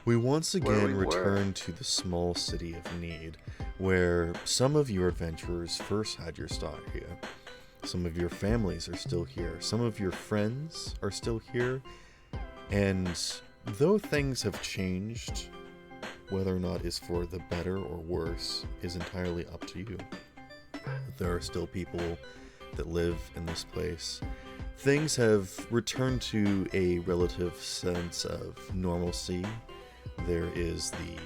We once where again we were. return to the small city of Need, where some of your adventurers first had your start here. Some of your families are still here. Some of your friends are still here. And though things have changed, whether or not is for the better or worse is entirely up to you. There are still people that live in this place. Things have returned to a relative sense of normalcy. There is the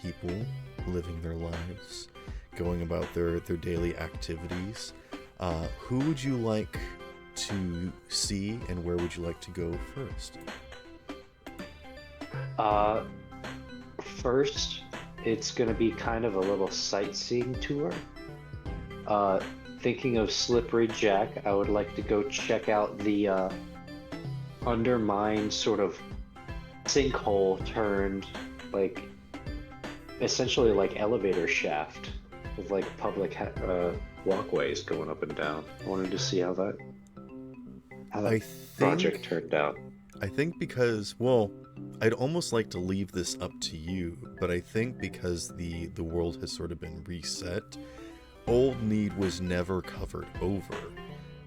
people living their lives, going about their daily activities. Who would you like to see and where would you like to go first? Uh, First, it's gonna be kind of a little sightseeing tour. Uh, Thinking of Slippery Jack, I would like to go check out the undermined sort of sinkhole turned, like essentially like elevator shaft with like public walkways going up and down. I wanted to see how that I project think turned out. I think because, well, I'd almost like to leave this up to you, but I think because the world has sort of been reset, Old Need was never covered over.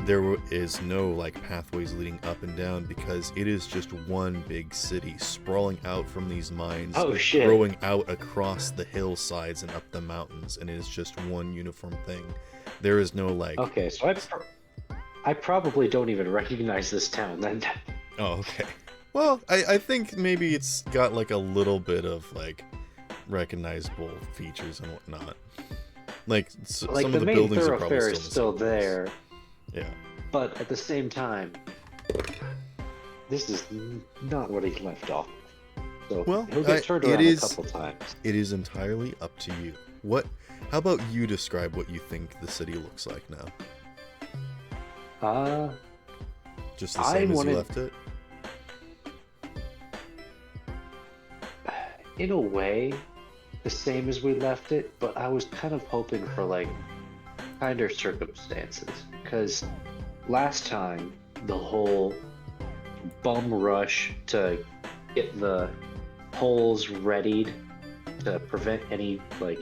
There is no like pathways leading up and down because it is just one big city sprawling out from these mines, Oh shit. growing out across the hillsides and up the mountains, and it is just one uniform thing. There is no like, Okay, so I probably don't even recognize this town then. oh, okay. Well, I think maybe it's got like a little bit of like recognizable features and whatnot. Like Like some of the the main buildings are probably thoroughfare is still still in the same place. there, Yeah. but at the same time, this is not what he left off. So Well, he'll get turned it around a is couple times. it is entirely up to you. What? How about you describe what you think the city looks like now? Uh, Just the I same as you wanted, left it? in a way, the same as we left it, but I was kind of hoping for like kinder circumstances. Because last time, the whole bum rush to get the holes readied to prevent any, like,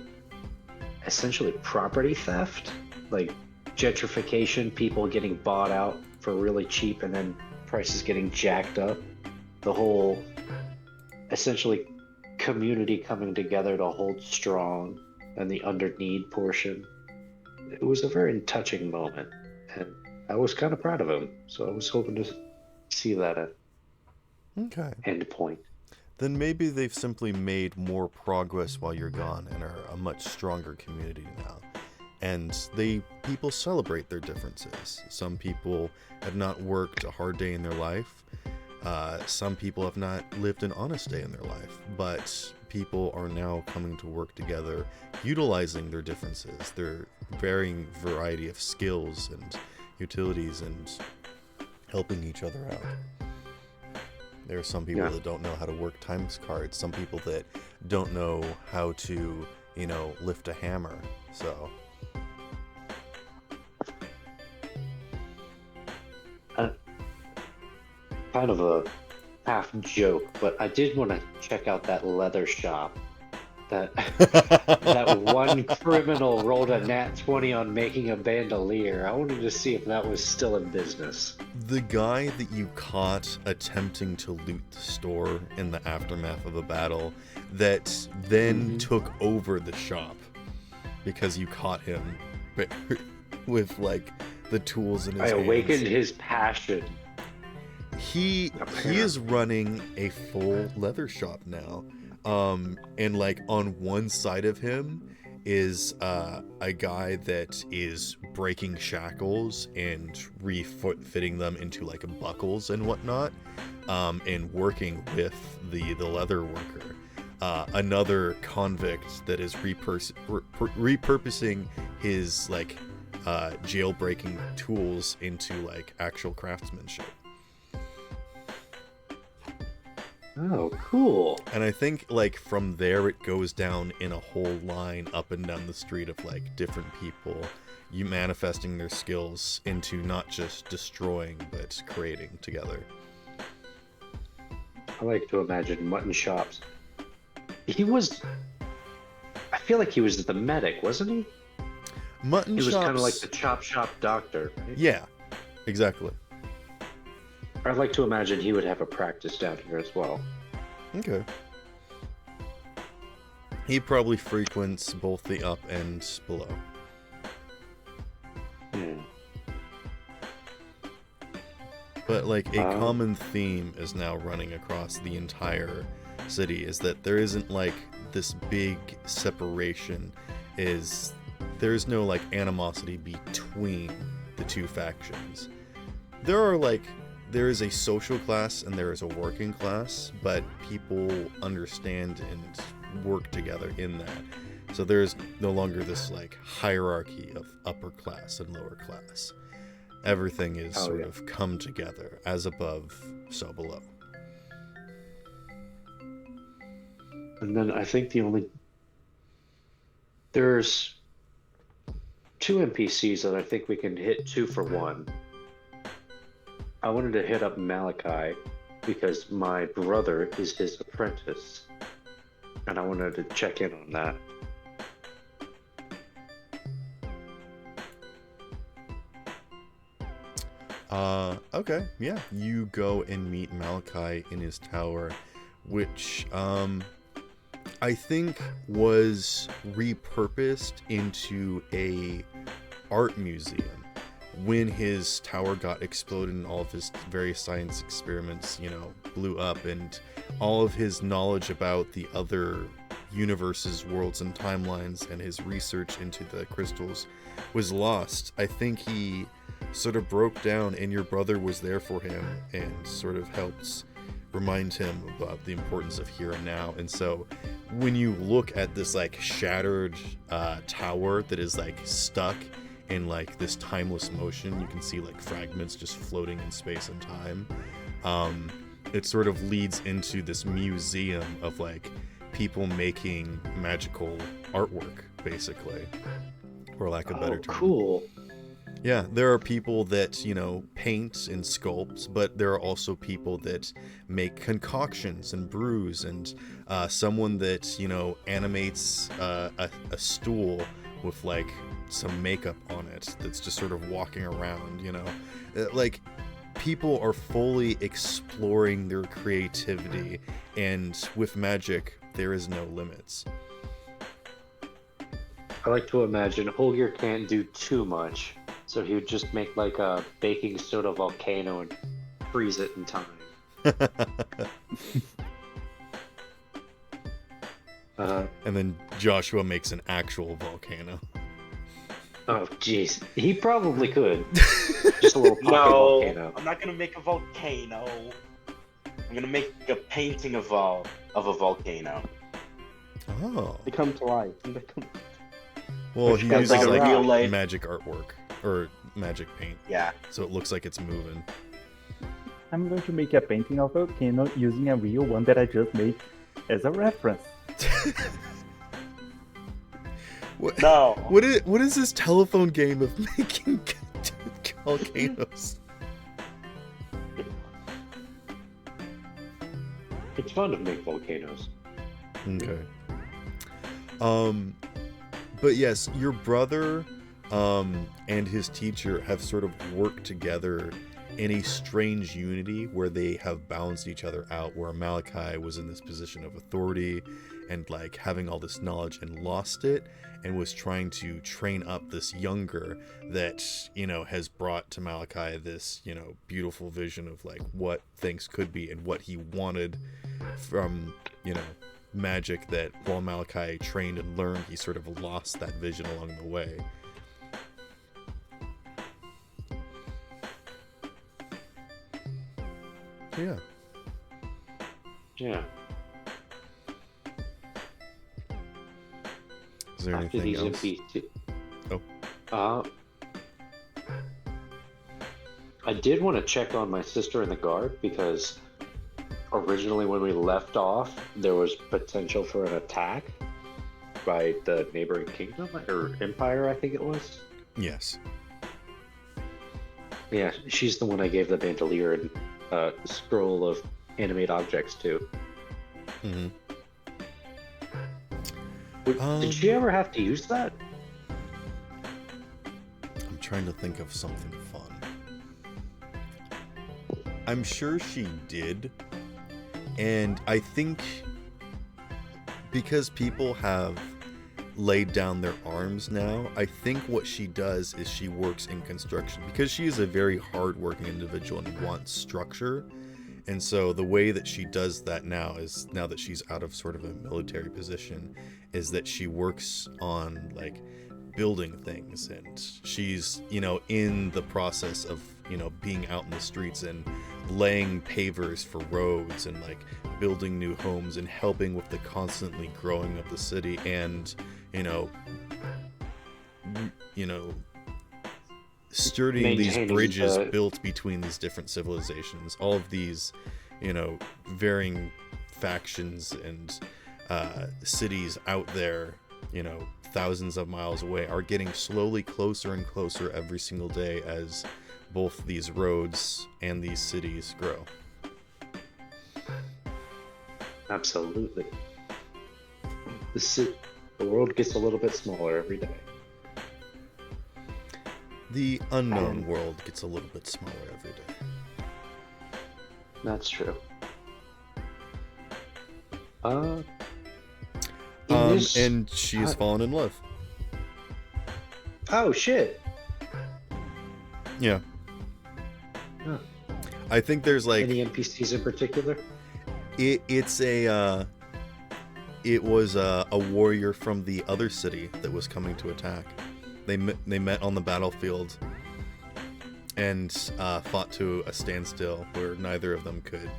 essentially property theft, like gentrification, people getting bought out for really cheap and then prices getting jacked up, the whole essentially community coming together to hold strong, and the under need portion. It was a very touching moment, and I was kind of proud of him. So I was hoping to see that Okay. end point. Then maybe they've simply made more progress while you're gone and are a much stronger community now. And people celebrate their differences. Some people have not worked a hard day in their life. Some people have not lived an honest day in their life. But people are now coming to work together, utilizing their differences, their varying variety of skills and utilities, and helping each other out. There are some people Yeah. that don't know how to work times cards. Some people that don't know how to, lift a hammer. So, Uh, Kind of a half joke, but I did want to check out that leather shop. That that one criminal rolled a nat 20 on making a bandolier. I wanted to see if that was still in business. the guy that you caught attempting to loot the store in the aftermath of a battle that then Hmm. took over the shop because you caught him with like the tools in I his awakened hands. his passion. He is running a full leather shop now. And like on one side of him is a guy that is breaking shackles and refitting them into like buckles and whatnot, and working with the leather worker. Another convict that is repurposing his like jailbreaking tools into like actual craftsmanship. Oh, cool. And I think like from there it goes down in a whole line up and down the street of like different people, you manifesting their skills into not just destroying but creating together. I like to imagine mutton chops. He was. I feel like he was the medic, wasn't he? Mutton He was kind of like chops. the chop shop doctor, right? Yeah, exactly. I'd like to imagine he would have a practice down here as well. Okay. He probably frequents both the up and below. Hmm. But like a Um, common theme is now running across the entire city is that there isn't like this big separation. Is there's no like animosity between the two factions. There is a social class and there is a working class, but people understand and work together in that. So there's no longer this like hierarchy of upper class and lower class. Everything is Oh, sort yeah. of come together, as above, so below. and then I think there's two NPCs that I think we can hit two for one. I wanted to hit up Malachi because my brother is his apprentice, and I wanted to check in on that. Okay, yeah. You go and meet Malachi in his tower, which, I think was repurposed into a art museum when his tower got exploded and all of his various science experiments, blew up, and all of his knowledge about the other universes, worlds, and timelines, and his research into the crystals was lost. I think he sort of broke down, and your brother was there for him and sort of helped remind him about the importance of here and now. And so when you look at this like shattered tower that is like stuck in like this timeless motion, you can see like fragments just floating in space and time. It sort of leads into this museum of like people making magical artwork, basically, for lack of a better term. Cool. Yeah, there are people that, paint and sculpt, but there are also people that make concoctions and brews, and someone that, animates a stool with like some makeup on it that's just sort of walking around, Like, people are fully exploring their creativity, and with magic, there is no limits. I like to imagine Holger can't do too much, so he would just make like a baking soda volcano and freeze it in time. And then Joshua makes an actual volcano. Oh, jeez. He probably could. Just a little pocket No, volcano. I'm not gonna make a volcano. I'm gonna make a painting of a volcano. Oh. They come to life. Well, Which he sounds uses like a like real life- magic artwork or magic paint, Yeah. so it looks like it's moving. I'm going to make a painting of a volcano using a real one that I just made as a reference. What, No. what is this telephone game of making volcanoes? It's fun to make volcanoes. Okay. But yes, your brother and his teacher have sort of worked together in a strange unity where they have balanced each other out, where Malachi was in this position of authority and like having all this knowledge and lost it, and was trying to train up this younger that, has brought to Malachi this, beautiful vision of like what things could be and what he wanted from, magic, that while Malachi trained and learned, he sort of lost that vision along the way. Yeah. Yeah. Is there After anything these else? NPC. Oh. I did want to check on my sister in the guard because originally when we left off, there was potential for an attack by the neighboring kingdom or empire, I think it was. Yes. Yeah, she's the one I gave the bandolier and scroll of animate objects too. Mm-hmm. Did she ever have to use that? I'm trying to think of something fun. I'm sure she did. And I think because people have laid down their arms now, I think what she does is she works in construction because she is a very hardworking individual and wants structure. And so the way that she does that now is, now that she's out of sort of a military position, is that she works on like building things, and she's, you know, in the process of, you know, being out in the streets and laying pavers for roads and like building new homes and helping with the constantly growing of the city, and you know sturding these Maintaining bridges the- built between these different civilizations, all of these, you know, varying factions and cities out there, you know, thousands of miles away, are getting slowly closer and closer every single day as both these roads and these cities grow. Absolutely. The world gets a little bit smaller every day. The unknown world gets a little bit smaller every day. That's true. In this- And she has fallen in love. Oh shit! Yeah. Huh. I think there's like Any NPCs in particular? it was a warrior from the other city that was coming to attack. They met on the battlefield and fought to a standstill where neither of them could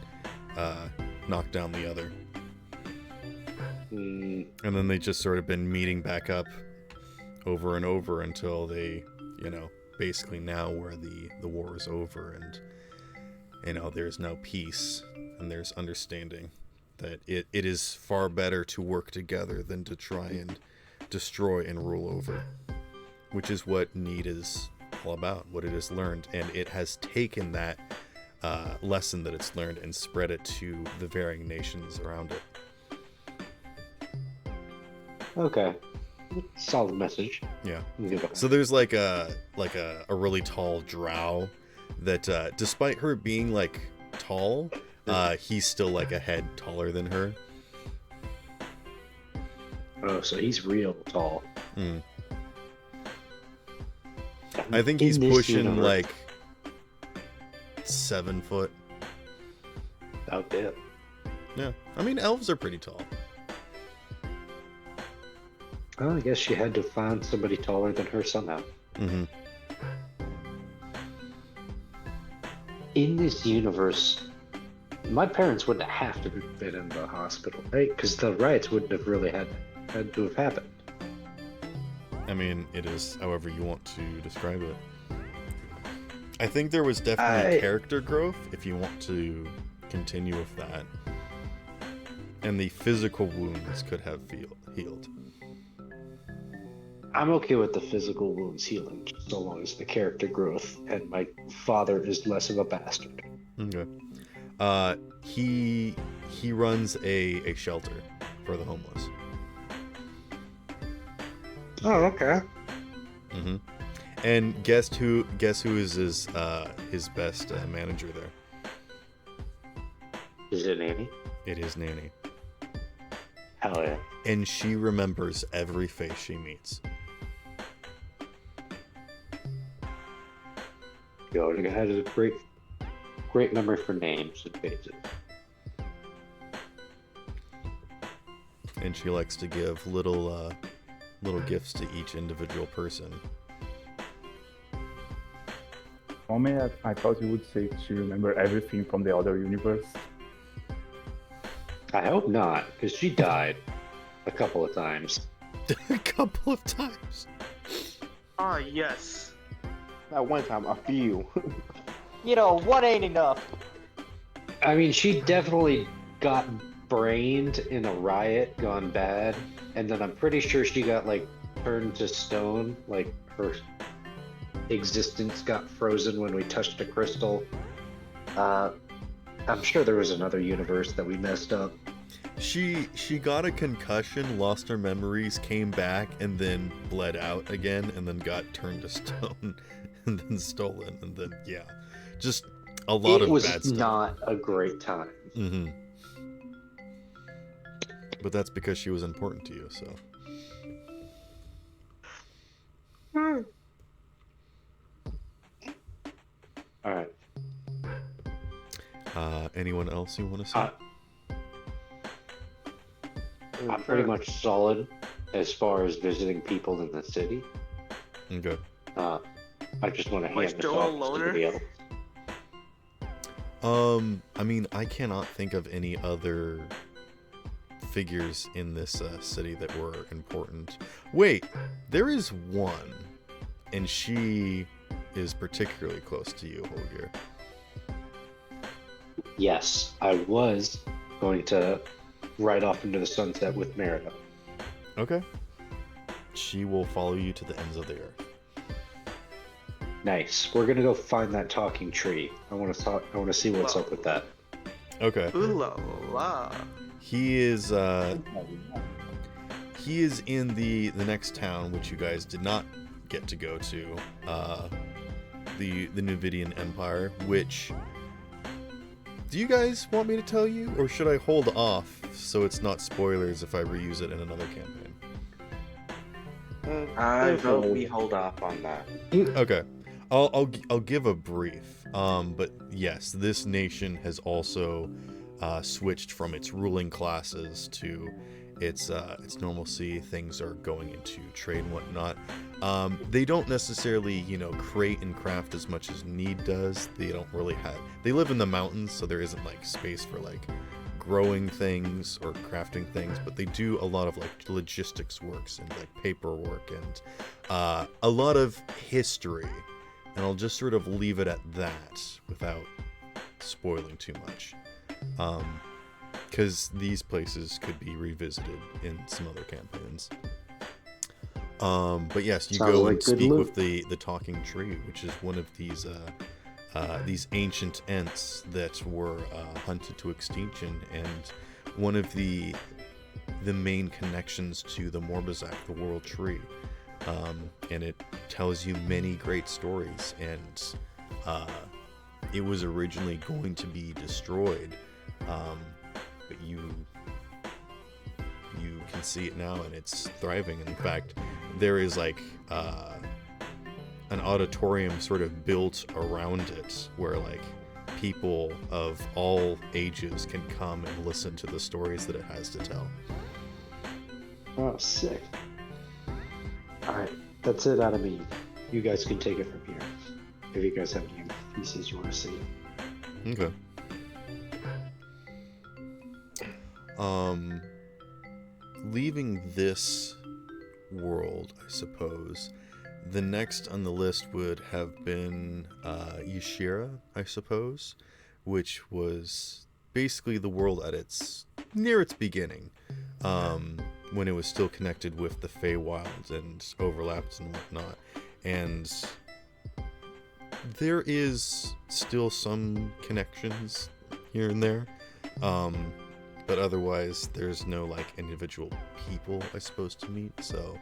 knock down the other. Mm, And then they just sort of been meeting back up over and over until they, you know, basically now where the war is over and, you know, there's now peace and there's understanding that it is far better to work together than to try and destroy and rule over, which is what Need is all about, what it has learned. And it has taken that lesson that it's learned and spread it to the varying nations around it. okay. Solid message. Yeah. Yeah. So there's like a really tall drow that despite her being like tall, he's still like a head taller than her. Oh, so he's real tall. Mm. I think In he's this pushing universe- like 7 foot. Oh, damn. Yeah. I mean, elves are pretty tall. Well, I guess she had to find somebody taller than her somehow. Mm-hmm. In this universe, my parents wouldn't have to have been in the hospital, right? Because the riots wouldn't have really had to have happened. I mean, it is however you want to describe it. I think there was definitely character growth, if you want to continue with that. And the physical wounds could have healed. I'm okay with the physical wounds healing, so long as the character growth and my father is less of a bastard. Okay. He runs a shelter for the homeless. Oh, okay. Mm-hmm. And guess who is his best manager there? Is it Annie? It is Nanny. Hell yeah. And she remembers every face she meets. Yo, the guy has a great memory for names and faces. And she likes to give little gifts to each individual person. Moment I thought you would say she remember everything from the other universe. I hope not, because she died a couple of times. A couple of times. Ah, yes. That one time, a few. You know, one ain't enough. I mean, she definitely got brained in a riot gone bad, and then I'm pretty sure she got, like, turned to stone, like, her existence got frozen when we touched a crystal. I'm sure there was another universe that we messed up. She got a concussion, lost her memories, came back, and then bled out again, and then got turned to stone, and then stolen, and then yeah, just a lot It of was bad stuff. not a great time. Mm-hmm. But that's because she was important to you, so. All right. Anyone else you want to say? I'm pretty much solid as far as visiting people in the city. Okay. I just want to Am I hand this still a off to loner? somebody else. I mean, I cannot think of any other figures in this city that were important. Wait, there is one, and she is particularly close to you, Holger. Yes, I was going to ride off into the sunset with Merida. Okay. She will follow you to the ends of the earth. Nice. We're gonna go find that talking tree. I want to talk. I want to see what's up with that. Okay. Ooh la la. He is in the next town, which you guys did not get to go to, the Nuvidian Empire. Which, do you guys want me to tell you, or should I hold off so it's not spoilers if I reuse it in another campaign? I vote we hold off on that. Okay, I'll give a brief. But yes, this nation has also switched from its ruling classes to its normalcy. Things are going into trade and whatnot. They don't necessarily, create and craft as much as Need does. They don't really have. They live in the mountains, so there isn't like space for like growing things or crafting things. But they do a lot of like logistics works and like paperwork and a lot of history. And I'll just sort of leave it at that without spoiling too much. Because these places could be revisited in some other campaigns. But yes, you Sounds go like and good speak loot. with the talking tree, which is one of these ancient ents that were hunted to extinction, and one of the main connections to the Morbazak, the World Tree. And it tells you many great stories, and it was originally going to be destroyed, but you can see it now, and it's thriving. In fact, there is like an auditorium sort of built around it where like people of all ages can come and listen to the stories that it has to tell. Oh, sick. All right, that's it out of me. You guys can take it from here. If you guys have any pieces you want to see. Okay. Leaving this world, I suppose, the next on the list would have been Yashira, I suppose, which was basically the world at near its beginning, when it was still connected with the Feywild and overlapped and whatnot. And there is still some connections here and there, but otherwise there's no like individual people, I suppose, to meet. So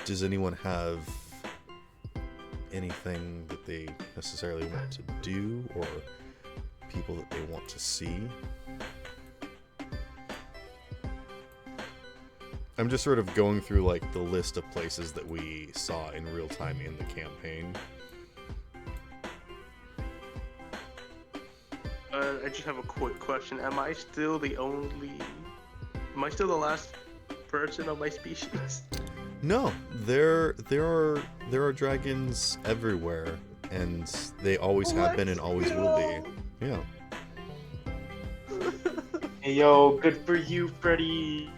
does anyone have anything that they necessarily want to do, or people that they want to see? I'm just sort of going through like the list of places that we saw in real time in the campaign. I just have a quick question. Am I still the last person of my species? No, there are dragons everywhere, and they always have been and always will be. Yeah. Hey, yo, good for you, Freddy.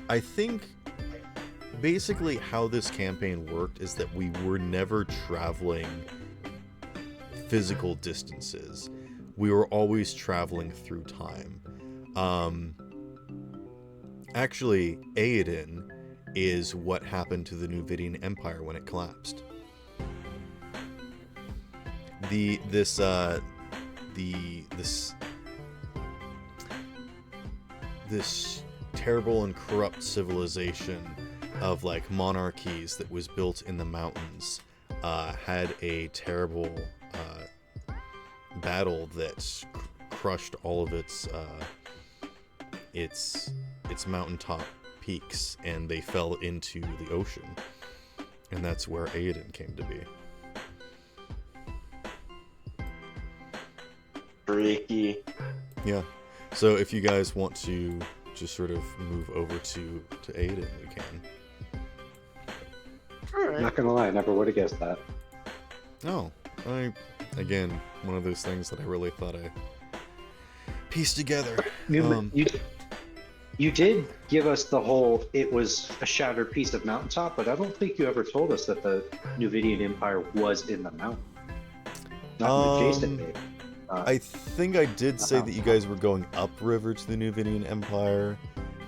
I think basically how this campaign worked is that we were never traveling physical distances. We were always traveling through time. Actually, Aedan is what happened to the Nuvidian Empire when it collapsed. this terrible and corrupt civilization of like monarchies that was built in the mountains had a terrible battle that crushed all of its mountaintop peaks, and they fell into the ocean, and that's where Aiden came to be. Freaky. Yeah. So if you guys want to just sort of move over to Aiden, we can. Alright. Not gonna lie, I never would have guessed that. Oh, again, one of those things that I really thought I pieced together. You did give us the whole, it was a shattered piece of mountaintop, but I don't think you ever told us that the Nuvidian Empire was in the mountain. Not an adjacent maybe. I think I did say that you guys were going upriver to the Nuvidian Empire,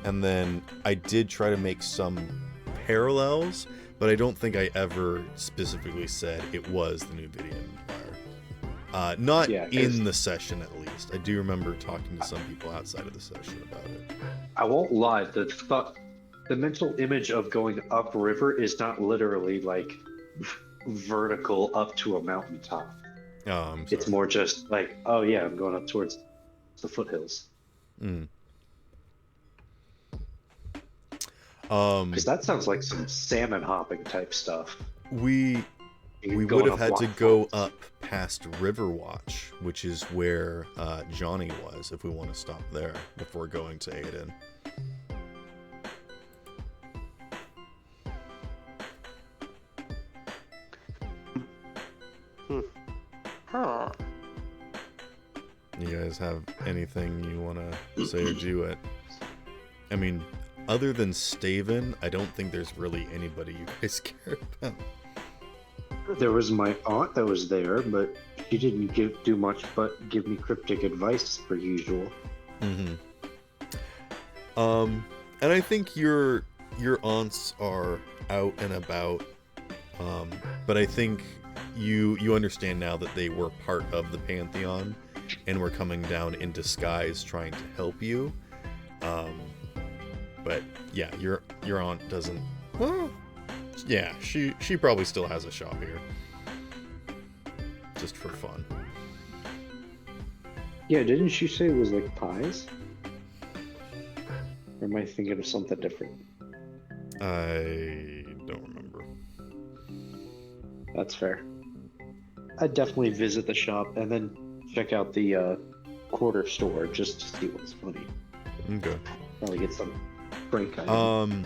and then I did try to make some parallels, but I don't think I ever specifically said it was the Nuvidian Empire. Not in the session, at least. I do remember talking to some people outside of the session about it. I won't lie, the mental image of going upriver is not literally like vertical up to a mountaintop. Oh, I'm sorry. It's more just like, oh yeah, I'm going up towards the foothills. Because that sounds like some salmon hopping type stuff. We would have had to go up past Riverwatch, which is where Johnny was, if we want to stop there before going to Aiden. Huh. You guys have anything you want to say or do it? I mean, other than Staven, I don't think there's really anybody you guys care about. There was my aunt that was there, but she didn't do much but give me cryptic advice per usual. And I think your aunts are out and about, but I think you understand now that they were part of the Pantheon and were coming down in disguise trying to help you. But yeah, your aunt doesn't. Well, yeah, she probably still has a shop here, just for fun. Yeah, didn't she say it was like pies? Or am I thinking of something different? I don't remember. That's fair. I'd definitely visit the shop and then check out the quarter store just to see what's funny. Okay. Probably get some break item.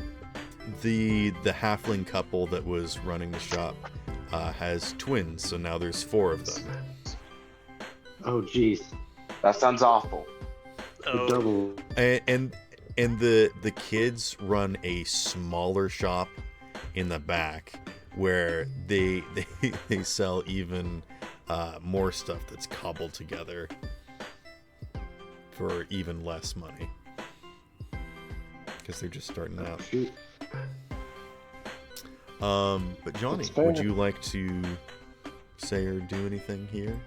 The halfling couple that was running the shop has twins, so now there's 4 of them. Oh jeez. That sounds awful. The double. And the kids run a smaller shop in the back where they sell even more stuff that's cobbled together for even less money, because they're just starting out. Shoot. But Johnny, would you like to say or do anything here?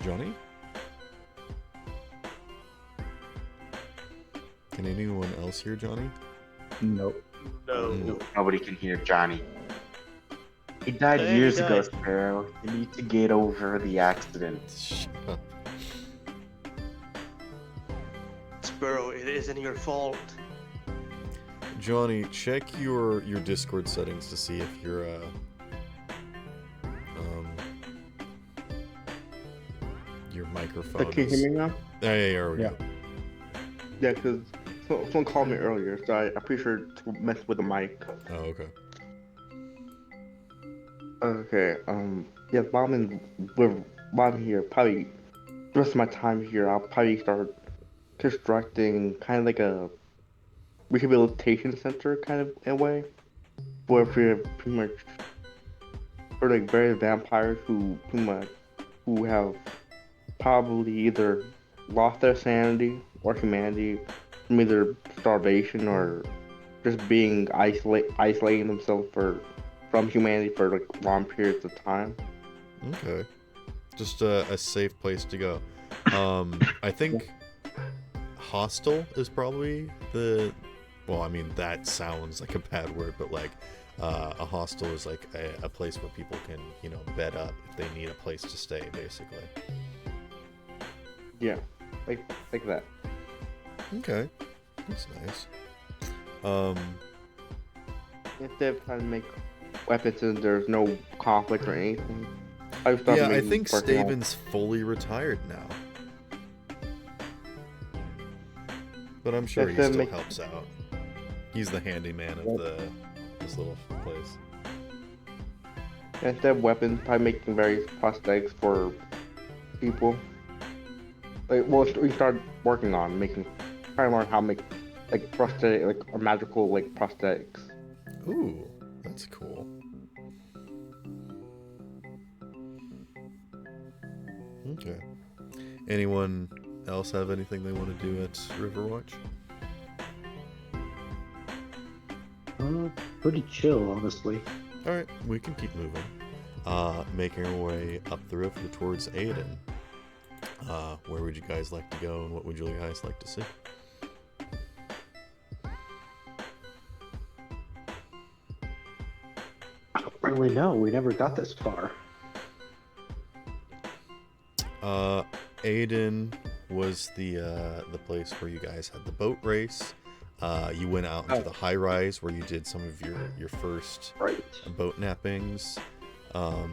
Johnny? Can anyone else hear Johnny? Nope. No. Nobody can hear Johnny. He died Hey, years he ago, died. Sparrow. You need to get over the accident. Shut up. Sparrow, it isn't your fault. Johnny, check your Discord settings to see if your microphone Can you hear me now? There we go. Yeah, because someone called me earlier, so I'm pretty sure to mess with the mic. Oh, okay. Okay, yeah, while I'm here, probably the rest of my time here, I'll probably start constructing kind of like a rehabilitation center kind of in a way, where we're pretty much for like various vampires who have probably either lost their sanity or humanity from either starvation or just being isolating themselves from humanity for like long periods of time. Okay. Just a safe place to go. I think hostel is probably the. Well, I mean that sounds like a bad word, but like a hostel is like a place where people can, you know, bed up if they need a place to stay, basically. Yeah, like that. Okay, that's nice. Instead of trying to make weapons and there's no conflict or anything. I've started Yeah, I making think personal- Staven's fully retired now. But I'm sure he Instead of still make- helps out. He's the handyman of this little place. Instead of weapons, probably making various prosthetics for people. Like, well, we started working on trying to learn how to make like prosthetic, like or magical like prosthetics. Ooh, that's cool. Okay. Anyone else have anything they want to do at Riverwatch? Pretty chill, honestly. Alright, we can keep moving. Making our way up the river towards Aiden. Where would you guys like to go, and what would you guys like to see? I don't really know. We never got this far. Aiden was the place where you guys had the boat race. You went out into the high rise where you did some of your first Right. boat nappings. Out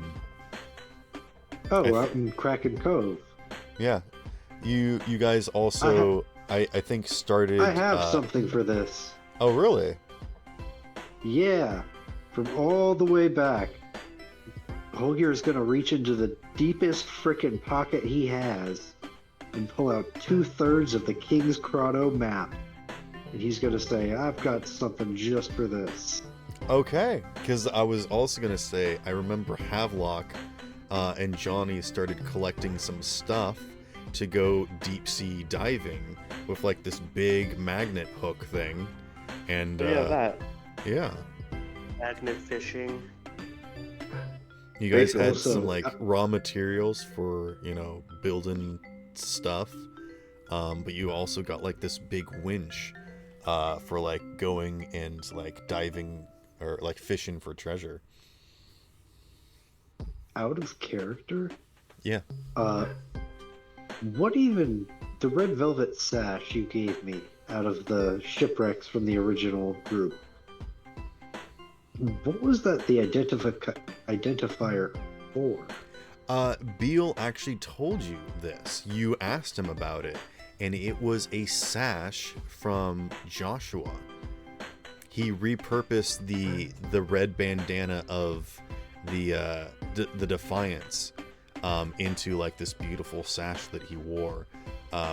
in Kraken Cove. Yeah, you guys also I think started. I have something for this. Oh really? Yeah. From all the way back, Holger is going to reach into the deepest frickin' pocket he has and pull out 2/3 of the King's Grotto map. And he's going to say, I've got something just for this. Okay, because I was also gonna say I remember Havelock and Johnny started collecting some stuff to go deep sea diving with like this big magnet hook thing, and that. yeah, Magnet fishing. you guys Basically, had also- some like raw materials for, you know, building stuff, but you also got like this big winch for like going and like diving or like fishing for treasure. Out of character? Yeah. What even... The red velvet sash you gave me out of the shipwrecks from the original group. What was that the identifier for? Beale actually told you this. You asked him about it, and it was a sash from Joshua. He repurposed the red bandana of the Defiance into like this beautiful sash that he wore,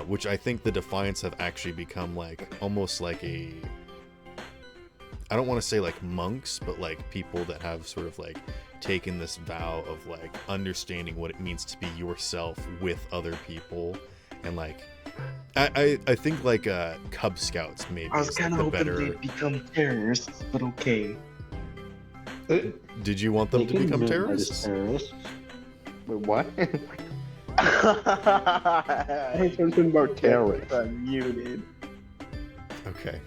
which I think the Defiance have actually become like almost like a, I don't want to say like monks, but like people that have sort of like taken this vow of like understanding what it means to be yourself with other people, and like I think like Cub Scouts maybe I was is like kind of the hoping better. they'd become terrorists, but okay. Did you want them to become terrorists? Wait, what? I Hey, something about terrorists. Unmuted. Okay.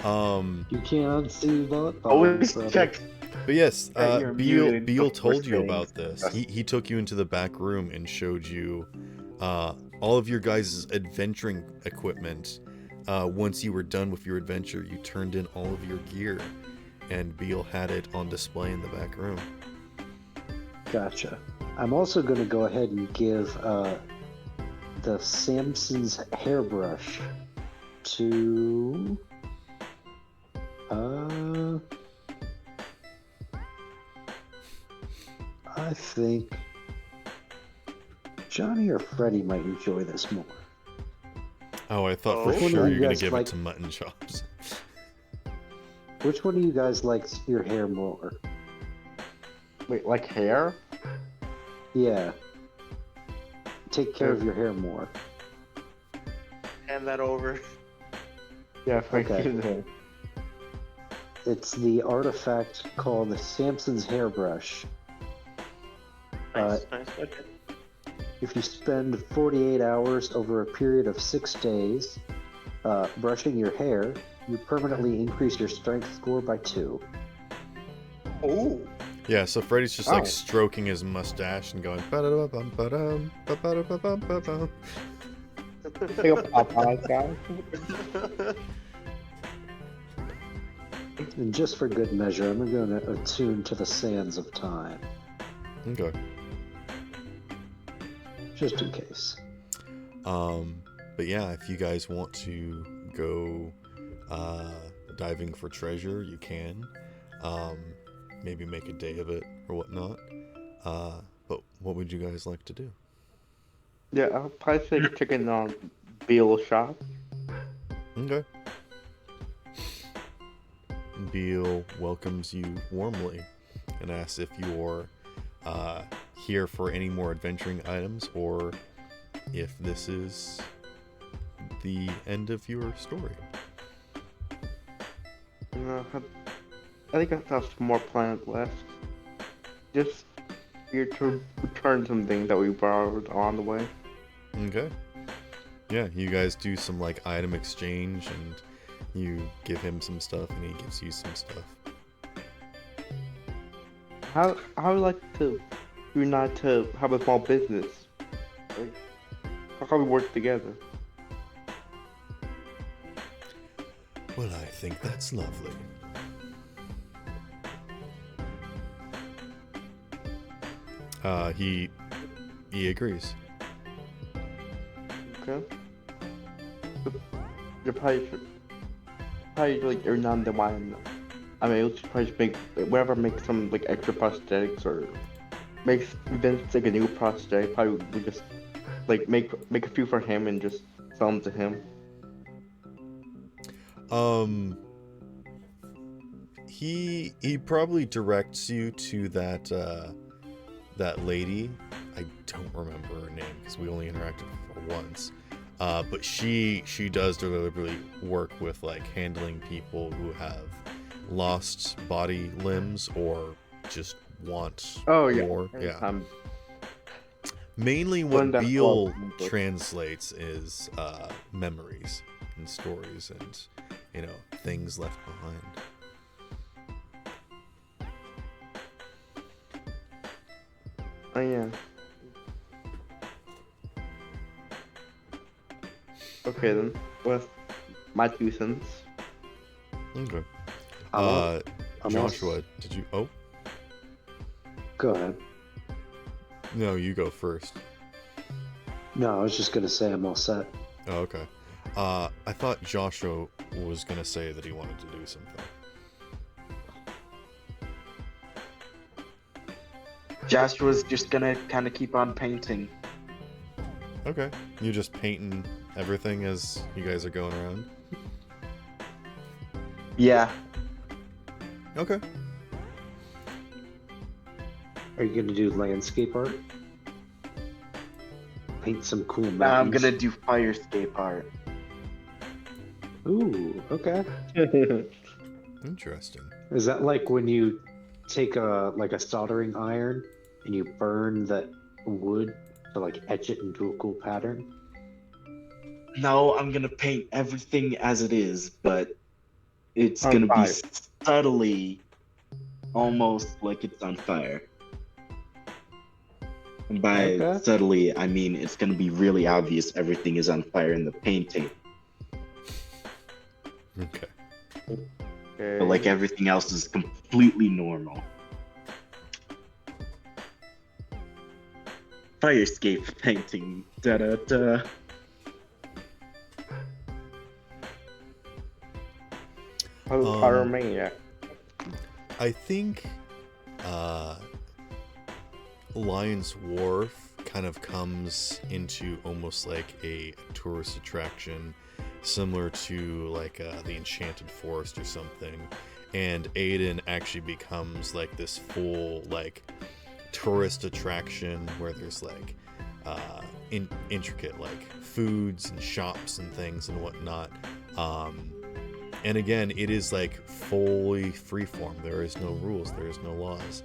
You can't unsee that. Always brother. check. But yes, That you're Beale muted before told you saying about this. stuff. He took you into the back room and showed you all of your guys' adventuring equipment. Once you were done with your adventure, you turned in all of your gear, and Beale had it on display in the back room. Gotcha. I'm also going to go ahead and give the Samson's hairbrush to I think Johnny or Freddie might enjoy this more. Oh, I thought Oh. for Which one sure do you you were gonna guys give like? it to Mutton Chops. Which one of you guys likes your hair more? Wait, like hair? Yeah. Take care of your hair more. Hand that over. Yeah, Frankie Okay. is there. It's the artifact called the Samson's hairbrush. Nice, nice. Okay. If you spend 48 hours over a period of 6 days brushing your hair, you permanently increase your strength score by 2. Ooh. Yeah, so Freddy's just Oh. like stroking his mustache and going ba-da-da-bum, ba-dum, ba-ba-da-ba-bum, ba-bum. Like a Popeye guy. And just for good measure, I'm going to attune to the sands of time, Okay. just in case. But yeah, if you guys want to go diving for treasure, you can. Maybe make a day of it or whatnot. But what would you guys like to do? Yeah, I'll probably say chicken on Beal shop. Okay. Beale welcomes you warmly and asks if you're here for any more adventuring items or if this is the end of your story. I think I have some more plans left. Just here to return some things that we borrowed on the way. Okay. Yeah, you guys do some like item exchange and you give him some stuff and he gives you some stuff. How I would like to unite to have a small business. Like, how can we work together? Well, I think that's lovely. He agrees. Okay. You're probably like every now and then when I'm able to probably just make some like extra prosthetics or make Vince like a new prosthetic. Probably we just like make a few for him and just sell them to him. He probably directs you to that that lady. I don't remember her name because we only interacted with her once. But she does deliberately work with like handling people who have lost body limbs or just want more. Yeah. Mainly what Beale translates is memories and stories and things left behind. Oh yeah. Okay then. What's my 2 cents? Okay. I'm Joshua, did you? Oh Go ahead. no, you go first. No, I was just going to say I'm all set. Oh, okay. I thought Joshua was gonna say that he wanted to do something. Joshua's just gonna kind of keep on painting. Okay. You just painting everything as you guys are going around? Yeah. Okay. Are you going to do landscape art? Paint some cool mountains? Now I'm gonna do firescape art. Ooh, okay. Interesting. Is that like when you take a soldering iron and you burn that wood to like etch it into a cool pattern? No, I'm gonna paint everything as it is, but it's On gonna be fire. subtly almost like it's on fire. And by Okay. subtly, I mean it's gonna be really obvious everything is on fire in the painting. Okay. Okay. But like everything else is completely normal. Firescape painting. Da da da. Pyromaniac. I think Lion's Wharf kind of comes into almost like a tourist attraction, similar to like the Enchanted Forest or something. And Aiden actually becomes like this full like tourist attraction where there's like intricate like foods and shops and things and whatnot. And again, it is like fully freeform. There is no rules. There is no laws.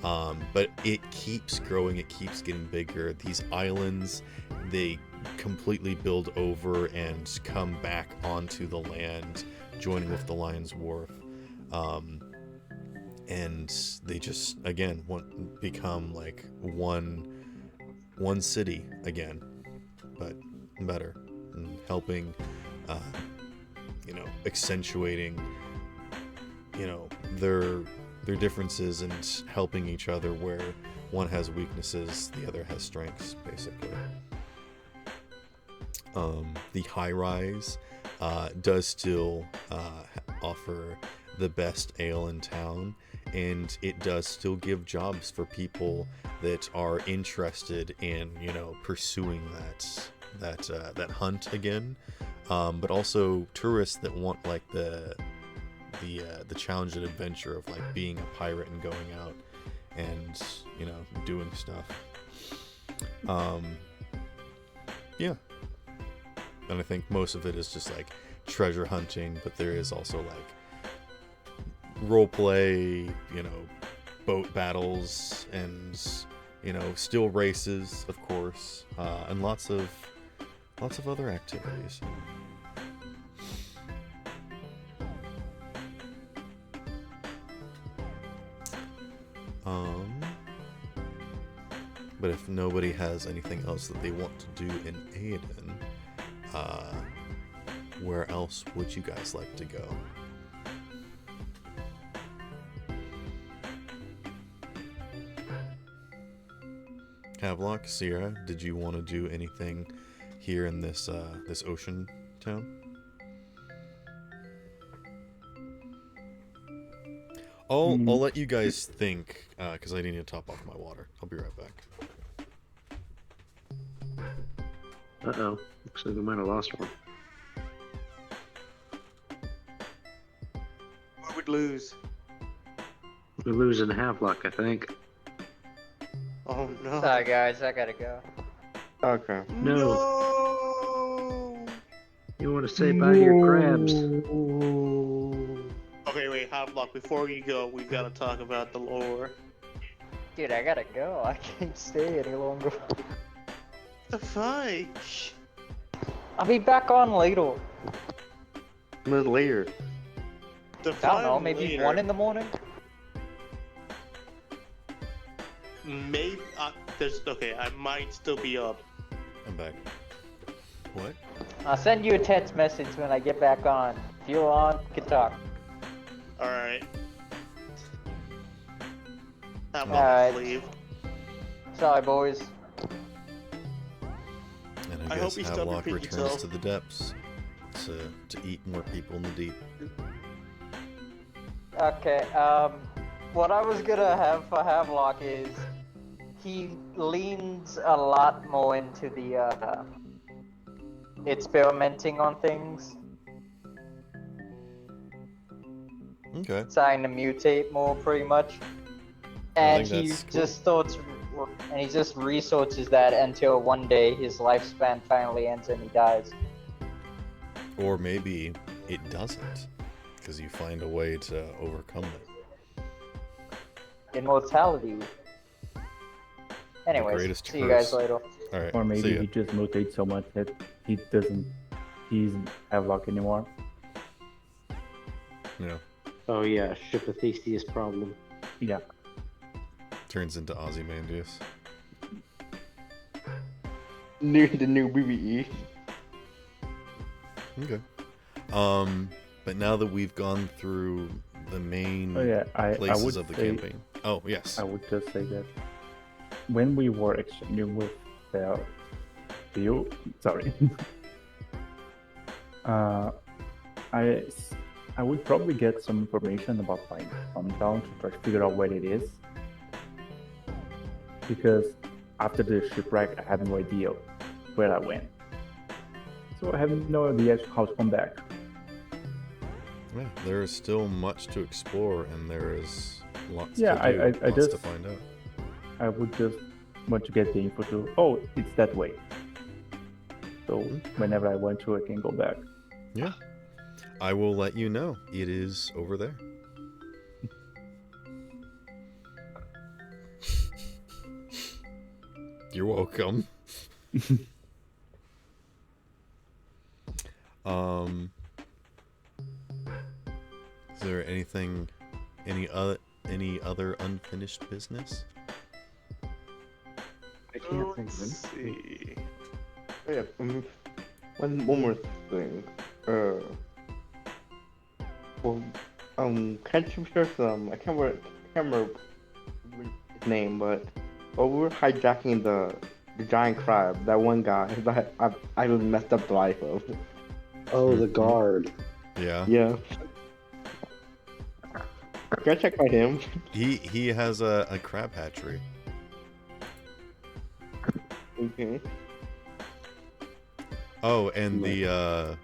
But it keeps growing. It keeps getting bigger. These islands, they completely build over and come back onto the land, joining with the Lion's Wharf. And they just, again, become like one city again, but better, and helping, accentuating, their differences and helping each other where one has weaknesses, the other has strengths, basically. The high rise does still offer the best ale in town, and it does still give jobs for people that are interested in pursuing that hunt again, but also tourists that want like the challenge and adventure of like being a pirate and going out and doing stuff. Yeah, and I think most of it is just like treasure hunting, but there is also like role play, boat battles, and still races, of course, and lots of other activities. But if nobody has anything else that they want to do in Aiden, where else would you guys like to go? Havelock, Sierra, did you want to do anything here in this ocean town? I'll let you guys think, because I need to top off my water. I'll be right back. Uh-oh. Looks like we might have lost one. We would lose. We're losing Havelock, I think. Oh no. Sorry guys, I gotta go. Okay. No. You want to say bye to your crabs? Okay, wait, Havelock, before you go, we've got to talk about the lore. Dude, I gotta go. I can't stay any longer. The fight. I'll be back on later. A little later. The I don't know, maybe later. 1 in the morning? Maybe okay. I might still be up. I'm back. What? I'll send you a text message when I get back on. If you're on, we can talk. All right. Have All right. leave. Sorry, boys. And I I hope guess you still Havelock repeat returns yourself. to the depths to eat more people in the deep. Okay, what I was gonna have for Havelock is he leans a lot more into the experimenting on things, Okay. trying to mutate more pretty much, I and think he that's cool. just starts and he just researches that until one day his lifespan finally ends and he dies. Or maybe it doesn't, because you find a way to overcome it. Immortality. Anyways, greatest see you guys curse. later. All right. Or see maybe ya. he just mutates so much that he doesn't have luck anymore. Yeah. Oh yeah, Ship of Theseus problem. Yeah. Turns into Ozymandias. The new BBE. Okay. But now that we've gone through the main Oh yeah, I places would of the say, campaign. Oh yes. I would just say that when we were exchanging with Theo, sorry, I would probably get some information about my hometown to try to figure out where it is. Because after the shipwreck, I had no idea where I went. So I have no idea how to come back. Yeah, there is still much to explore, and there is lots Yeah, to do, I lots just to find out. I would just want to get the info to, oh, it's that way. So whenever I want to, I can go back. Yeah. I will let you know. It is over there. You're welcome. Is there anything, any other unfinished business? I can't think Let's of anything. see. Oh, yeah, one more thing. Well, catch sure I can't remember his name, but we were hijacking the giant crab. That one guy that I messed up the life of. Oh, the Mhm. guard. Yeah. Yeah. Can I check on him? He has a crab hatchery. Okay. Oh, and Yeah.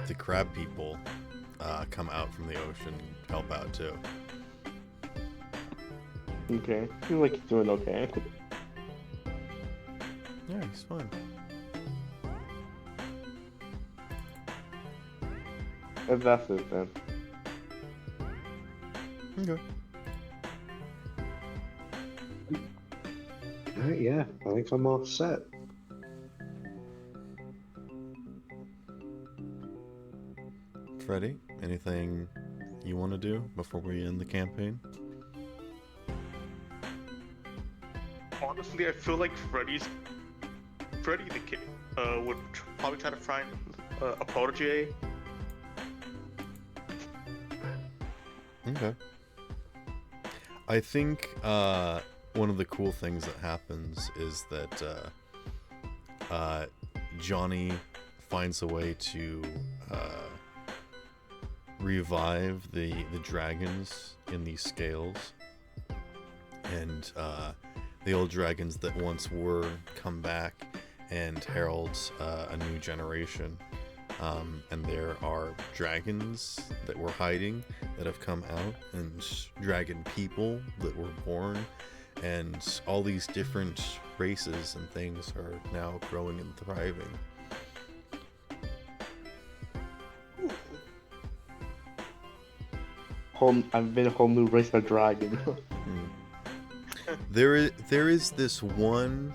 the crab people come out from the ocean and help out too. Okay. Seems like he's doing okay. Yeah, he's fine. If that's it then. Okay. Alright, yeah, I think I'm all set. Freddy, anything you want to do before we end the campaign? Honestly, I feel like Freddy the kid would probably try to find a protege. Okay. I think one of the cool things that happens is that Johnny finds a way to revive the dragons in these scales, and the old dragons that once were come back and herald a new generation. And there are dragons that were hiding that have come out, and dragon people that were born, and all these different races and things are now growing and thriving. I've been a whole new race of dragon. There is this one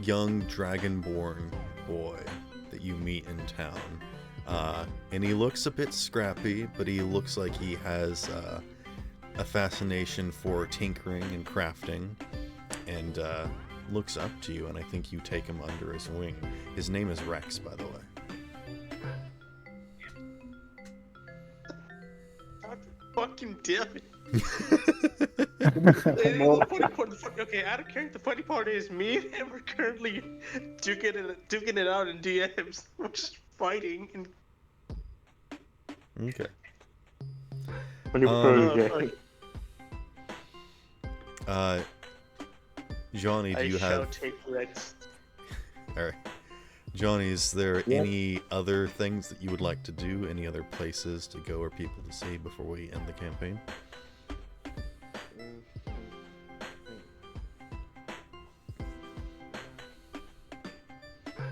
young dragonborn boy that you meet in town, and he looks a bit scrappy, but he looks like he has a fascination for tinkering and crafting, and looks up to you, and I think you take him under his wing. His name is Rex, by the way. God fucking damn it. Okay, out of character, the funny part is me and him are currently duking it out in DMs. We're just fighting and Okay. When you're protege. Johnny, do I you shall have... take Rex. Alright. Johnny, is there any other things that you would like to do? Any other places to go or people to see before we end the campaign?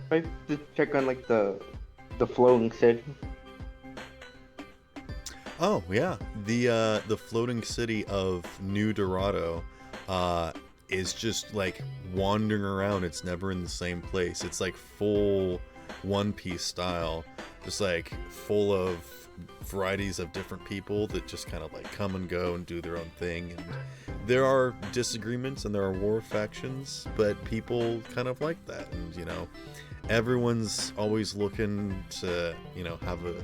I just check on like the floating city. Oh yeah, the floating city of New Dorado is just like wandering around. It's never in the same place. It's like full One Piece style, just like full of varieties of different people that just kind of like come and go and do their own thing. And there are disagreements and there are war factions, but people kind of like that. And you know, everyone's always looking to, you know, have a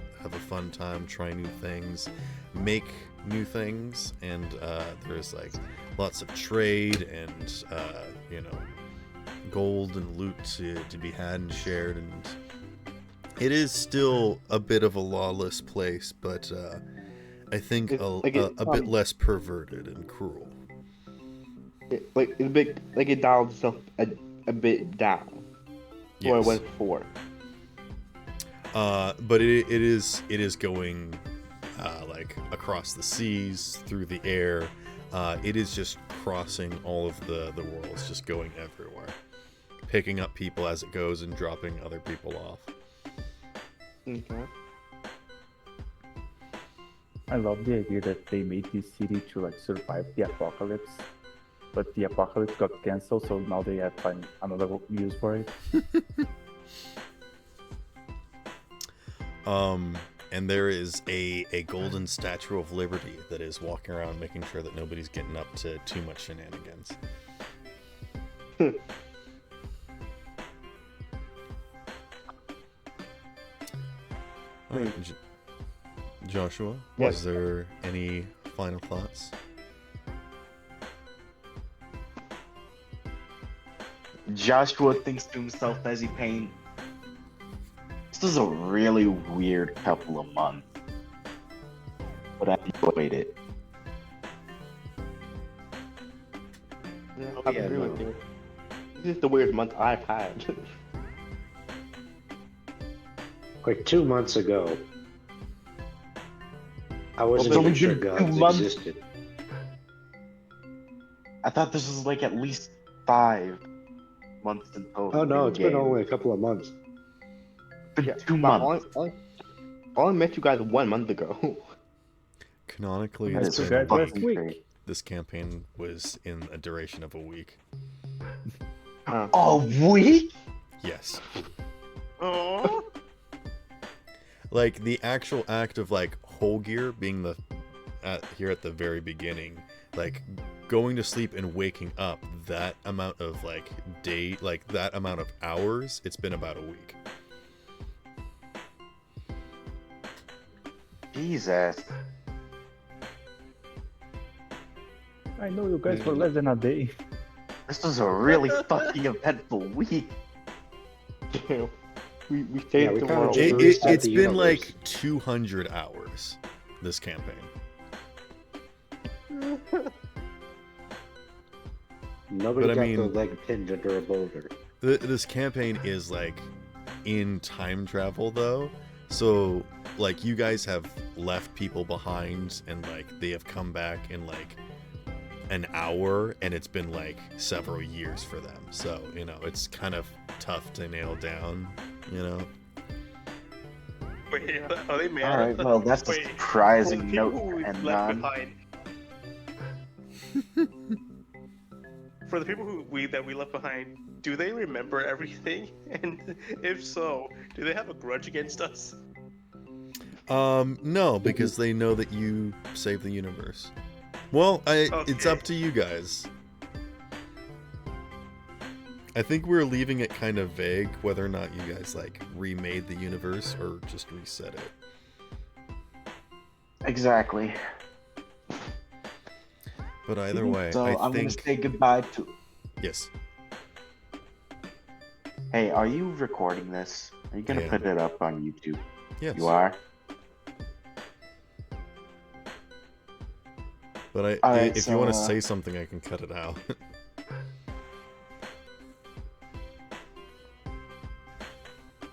fun time, try new things, make new things, and there's like lots of trade and you know, gold and loot to be had and shared, and it is still a bit of a lawless place, but I think a bit less perverted and cruel. It dialed itself a bit down. Or I Yes. went for. But it is going like across the seas, through the air. It is just crossing all of the worlds, just going everywhere. picking up people as it goes and dropping other people off. Okay. I love the idea that they made this city to like survive the apocalypse, but the apocalypse got cancelled, so now they have to find another use for it. And there is a golden Statue of Liberty that is walking around making sure that nobody's getting up to too much shenanigans. Alright, Joshua, Yes. is there any final thoughts? Joshua thinks to himself as he paints, this is a really weird couple of months, but I enjoyed it. Yeah, Oh, I yeah, agree no. with you. This is the weirdest month I've had. Like 2 months ago, I wasn't It's only even sure been 2 gods months. existed. I thought this was like at least 5 months in total. Oh no, in it's been game. only a couple of months. Been Yeah, 2 but months. I only met you guys 1 month ago. Canonically, That it's is been forgot a last fucking week. crazy. this campaign was in a duration of a week. A week? Yes. Oh, Like, the actual act of, like, whole gear being here at the very beginning, like, going to sleep and waking up, that amount of, like, that amount of hours, it's been about a week. Jesus. I know you guys for less than a day. This was a really fucking eventful week. Yeah, we stayed Yeah, we till kinda we're just all- reset It's the been, universe. like, 200 hours, this campaign. Nobody But I got mean- their leg pinned under a boulder. This campaign is, like, in time travel, though. So, like, you guys have left people behind, and, like, they have come back in, like, an hour, and it's been, like, several years for them. So, you know, it's kind of tough to nail down, you know? wait, are they mad? Alright, well, that's a Wait, surprising for the people note who we and left none. behind. For the people that we left behind, do they remember everything? And if so, do they have a grudge against us? No, because they know that you saved the universe. Well, it's Okay. up to you guys. I think we're leaving it kind of vague whether or not you guys, like, remade the universe or just reset it. Exactly. But either way, So I I'm gonna think... say goodbye to. Yes. Hey, are you recording this? Are you gonna I am. put it up on YouTube? Yes. You are? But Alright, if you want to so, say something, I can cut it out.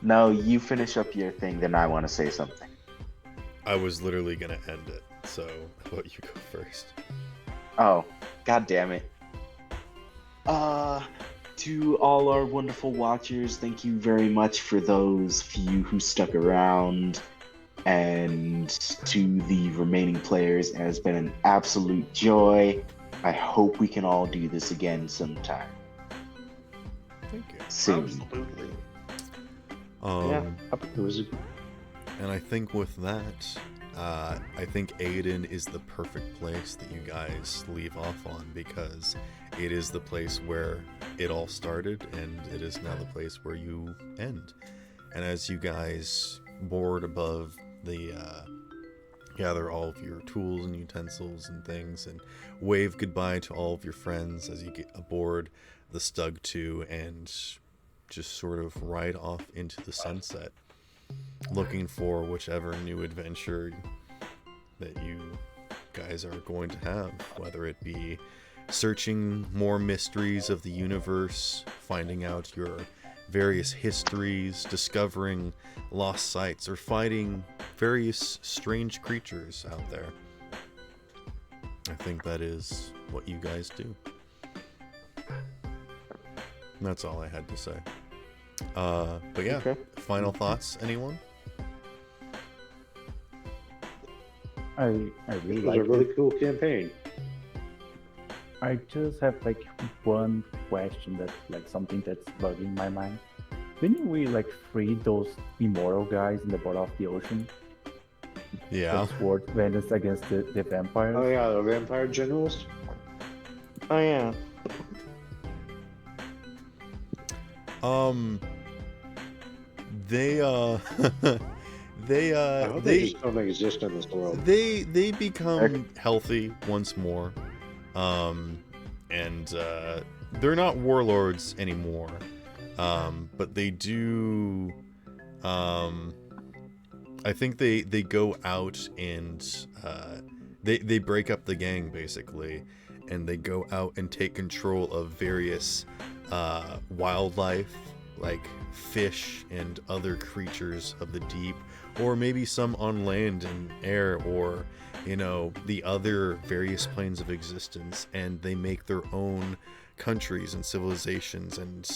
No, you finish up your thing, then I want to say something. I was literally going to end it, so how about you go first? Oh, god damn it. To all our wonderful watchers, thank you very much for those few who stuck around. And to the remaining players, it has been an absolute joy. I hope we can all do this again sometime Thank you. soon. Absolutely. Yeah, It was And I think with that, I think Aiden is the perfect place that you guys leave off on, because it is the place where it all started, and it is now the place where you end. And as you guys board above the gather all of your tools and utensils and things, and wave goodbye to all of your friends as you get aboard the Stug 2 and just sort of ride off into the sunset, looking for whichever new adventure that you guys are going to have, whether it be searching more mysteries of the universe, finding out your various histories, discovering lost sites, or fighting various strange creatures out there. I think that is what you guys do. That's all I had to say. But yeah, Okay. final thoughts, anyone? I It really was like a really it. cool campaign. I just have like one question that's like something that's bugging my mind. Didn't we like free those immortal guys in the bottom of the ocean? Yeah. The sword vengeance against the vampires? Oh yeah, the vampire generals. Oh yeah. They I hope they just don't exist in this world. they become healthy once more, and they're not warlords anymore, but they do. I think they go out and they break up the gang basically, and they go out and take control of various wildlife like fish and other creatures of the deep, or maybe some on land and air, or the other various planes of existence, and they make their own countries and civilizations, and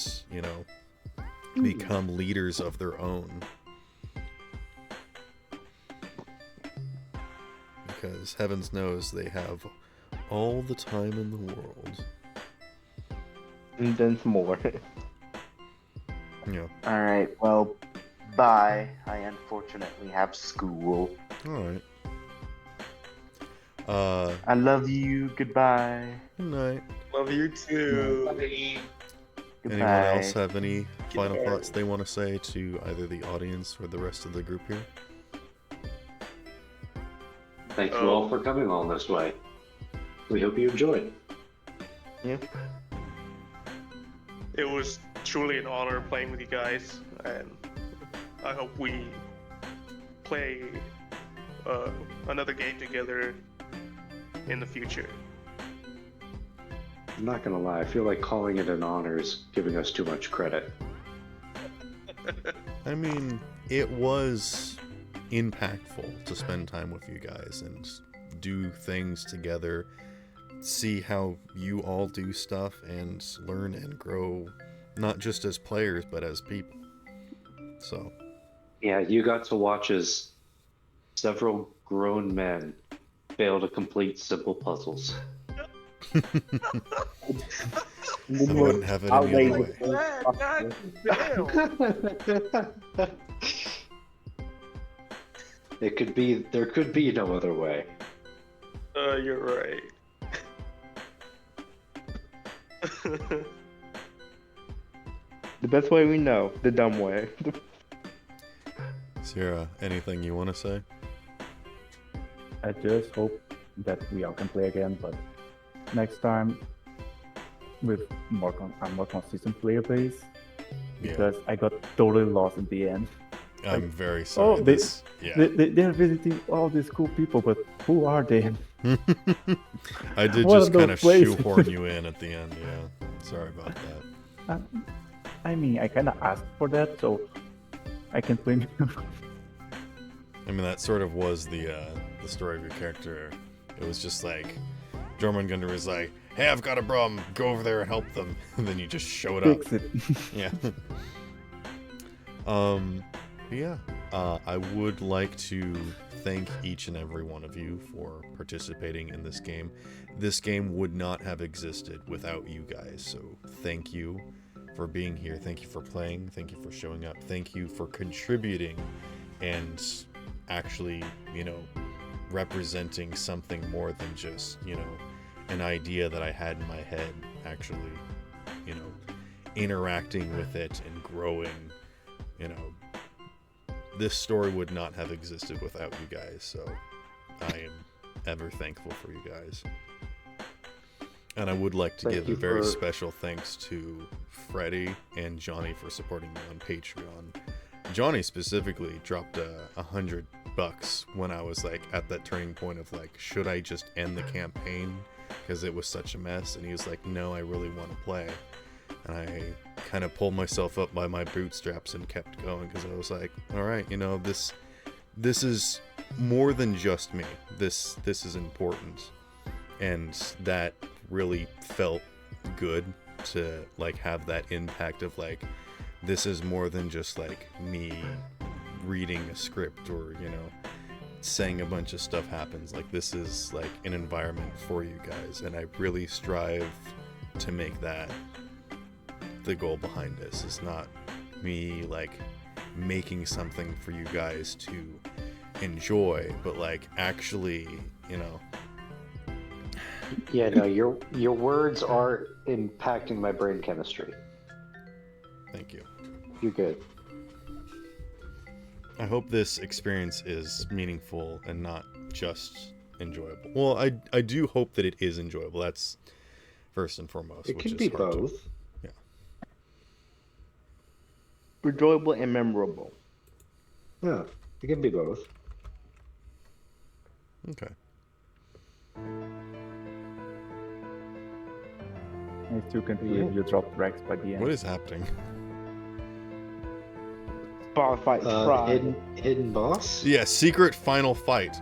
become leaders of their own, because heavens knows they have all the time in the world. And then some more. Yeah. Alright, well, bye. I unfortunately have school. All right. I love you. Goodbye. Good night. Love you too. Goodbye. Anyone else have any final thoughts they want to say to either the audience or the rest of the group here? Thank you all for coming all this way. We hope you enjoyed. Yeah. It was truly an honor playing with you guys, and I hope we play another game together in the future. I'm not gonna lie, I feel like calling it an honor is giving us too much credit. I mean, it was impactful to spend time with you guys and do things together, see how you all do stuff, and learn and grow, not just as players, but as people. So, Yeah, you got to watch as several grown men fail to complete simple puzzles. I wouldn't have it any other way. God damn. There could be no other way. You're right. The best way we know, the dumb way. Sierra, anything you want to say? I just hope that we all can play again, but next time with a more consistent player base, because I got totally lost in the end. I'm very sorry. They're visiting all these cool people, but who are they? I did What just are kind those of places? shoehorn you in at the end, yeah. Sorry about that. I mean, I kind of asked for that, so I can blame you. I mean, that sort of was the story of your character. It was just like, Jormungandr was like, hey, I've got a problem, go over there and help them. And then you just showed up. Fix it. Yeah. Yeah. I would like to thank each and every one of you for participating in this game. This game would not have existed without you guys, so thank you for being here. Thank you for playing. Thank you for showing up. Thank you for contributing and actually, representing something more than just, an idea that I had in my head. Actually, interacting with it and growing, this story would not have existed without you guys, so I am ever thankful for you guys. And I would like to give a very special thanks to Freddie and Johnny for supporting me on Patreon. Johnny specifically dropped $100 when I was like at that turning point of like, should I just end the campaign because it was such a mess? And he was like, no, I really want to play. And I kind of pulled myself up by my bootstraps and kept going because I was like, all right, this is more than just me. This is important, and that really felt good to like have that impact of like, this is more than just like me reading a script or, you know, saying a bunch of stuff happens. Like, this is like an environment for you guys, and I really strive to make that the goal behind this. Is not me like making something for you guys to enjoy, but like actually, you know. Yeah, no, your words are impacting my brain chemistry. Thank you. You're good. I hope this experience is meaningful and not just enjoyable. Well, I do hope that it is enjoyable. That's first and foremost. It which can is be hard to- both. yeah. Enjoyable and memorable. Yeah, it can be both. Okay. I still can't believe you dropped Rex by the end. What is happening? Boss fight pride. Hidden boss. Yeah, secret final fight.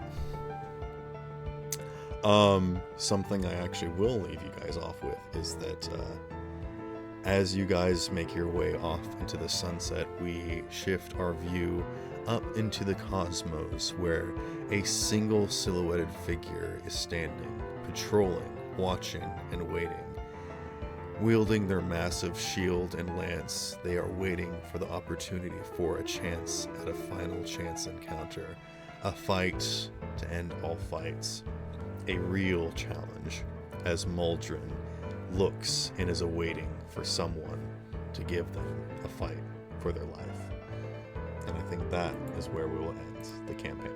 Something I actually will leave you guys off with is that as you guys make your way off into the sunset, we shift our view up into the cosmos, where a single silhouetted figure is standing, patrolling, watching, and waiting. Wielding their massive shield and lance, they are waiting for the opportunity for a chance at a final chance encounter. A fight to end all fights. A real challenge, as Muldrin looks and is awaiting for someone to give them a fight for their life. And I think that is where we will end the campaign.